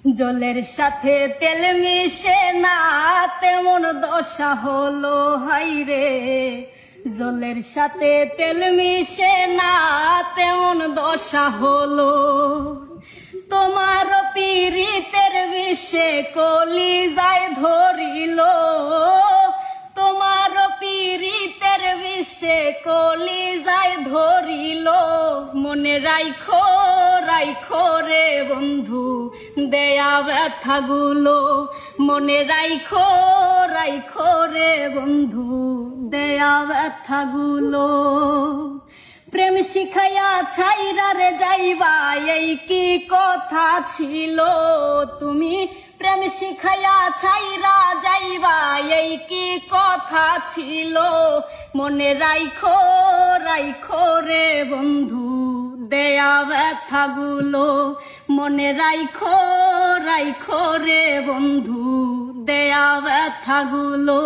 জলের সাথে তেল মিশে না তেমন দশা হলো হাইরে। জলের সাথে তেল মিশে না তেমন দশা হলো। তোমার পীড়িতের বিষে কলিজায় ধরিল। তোমার পীড়িতের বিষে কলিজায় ধরিল। মনে রাইখো রাইখো রে বন্ধু দেয়া ব্যথাগুলো। মনে রাইখো রাইখো রে বন্ধু দেয়া ব্যথাগুলো। প্রেম শিখাইয়া ছাইরা রে যাইবা এই কি কথা ছিল। তুমি প্রেম শিখাইয়া ছাইরা যাইবা এই কি কথা ছিল। মনে রাইখো রাইখো রে বন্ধু দেয়া ব্যথাগুলো। মনে রাইখো রাইখো রে বন্ধু দেয়া ব্যথাগুলো।